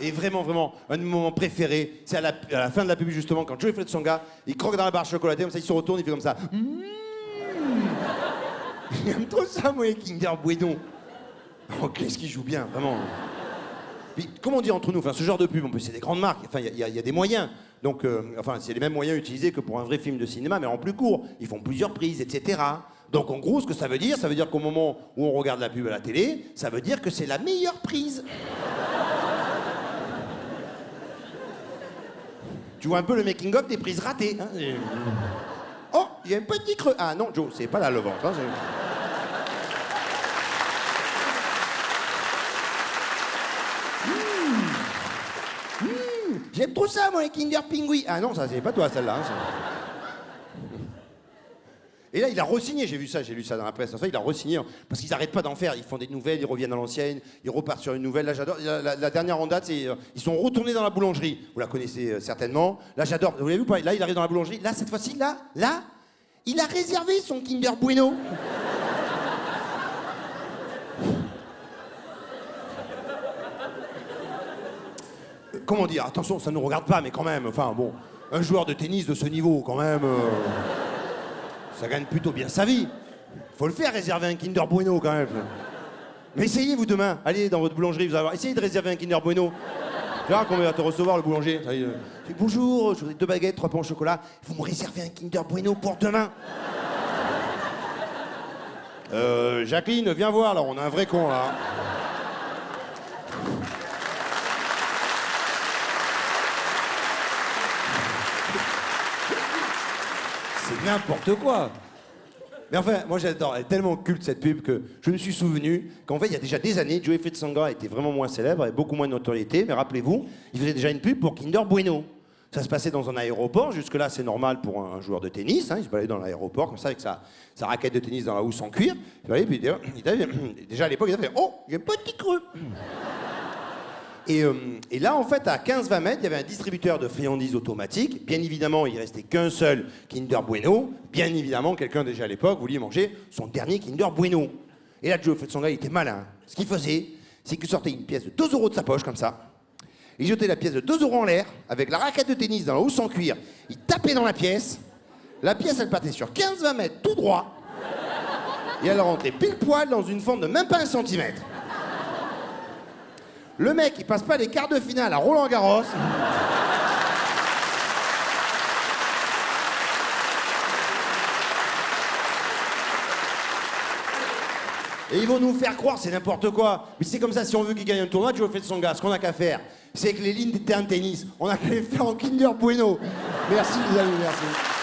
Et vraiment, vraiment, un de mes moments préférés, c'est à la fin de la pub, justement, quand Joey Tsonga, il croque dans la barre chocolatée, comme ça, il se retourne, il fait comme ça. J'aime trop ça, moi, les Kinder Bueno. Oh, qu'est-ce qu'il joue bien, vraiment. Puis, comment on dit entre nous, enfin, ce genre de pub, en plus, c'est des grandes marques, enfin, il y a des moyens. Donc, enfin, c'est les mêmes moyens utilisés que pour un vrai film de cinéma, mais en plus court. Ils font plusieurs prises, etc. Donc, en gros, ce que ça veut dire qu'au moment où on regarde la pub à la télé, ça veut dire que c'est la meilleure prise. Tu vois un peu le making-of des prises ratées. Hein. Oh, il y a un petit creux. Ah non, Joe, c'est pas là le ventre. Hein, j'aime trop ça, moi, les Kinder Pingui. Ah non, ça, c'est pas toi, celle-là. Hein, et là, il a re-signé, j'ai lu ça dans la presse. Enfin, il a re-signé, parce qu'ils n'arrêtent pas d'en faire. Ils font des nouvelles, ils reviennent à l'ancienne, ils repartent sur une nouvelle. Là, j'adore. La dernière en date, c'est ils sont retournés dans la boulangerie. Vous la connaissez certainement. Là, j'adore. Vous l'avez vu ou pas? Là, il arrive dans la boulangerie. Là, cette fois-ci, là, il a réservé son Kinder Bueno. Comment dire? Attention, ça ne nous regarde pas, mais quand même, enfin bon, un joueur de tennis de ce niveau, quand même, ça gagne plutôt bien sa vie. Faut le faire, réserver un Kinder Bueno, quand même. Mais essayez, vous, demain, allez dans votre boulangerie, vous allez voir, essayez de réserver un Kinder Bueno. Tu vois, comment il va te recevoir, le boulanger. Bonjour, je voudrais 2 baguettes, 3 pains au chocolat. Vous me réservez un Kinder Bueno pour demain. Jacqueline, viens voir, là, on a un vrai con, là. C'est n'importe quoi. Mais enfin, moi j'adore, elle est tellement culte cette pub que je me suis souvenu qu'en fait, il y a déjà des années, Joey Tsonga était vraiment moins célèbre, avait beaucoup moins de notoriété, mais rappelez-vous, il faisait déjà une pub pour Kinder Bueno. Ça se passait dans un aéroport, jusque-là c'est normal pour un joueur de tennis, hein, il se baladait dans l'aéroport comme ça avec sa raquette de tennis dans la housse en cuir. Et puis, déjà à l'époque, il avait fait « Oh, j'ai un petit creux !» Et là, en fait, à 15-20 mètres, il y avait un distributeur de friandises automatique. Bien évidemment, il restait qu'un seul Kinder Bueno. Bien évidemment, quelqu'un déjà à l'époque voulait manger son dernier Kinder Bueno. Et là, Joe Tsonga, il était malin. Ce qu'il faisait, c'est qu'il sortait une pièce de 2 € de sa poche, comme ça. Il jetait la pièce de 2 € en l'air, avec la raquette de tennis dans la housse en cuir. Il tapait dans la pièce. La pièce, elle partait sur 15-20 mètres tout droit. Et elle rentrait pile poil dans une fente de même pas 1 centimètre. Le mec, il passe pas les quarts de finale à Roland-Garros. Et ils vont nous faire croire, c'est n'importe quoi. Mais c'est comme ça, si on veut qu'il gagne un tournoi, Joe Tsonga, ce qu'on a qu'à faire, c'est que les lignes des terrains de tennis, on a qu'à les faire en Kinder Bueno. Merci les amis, merci.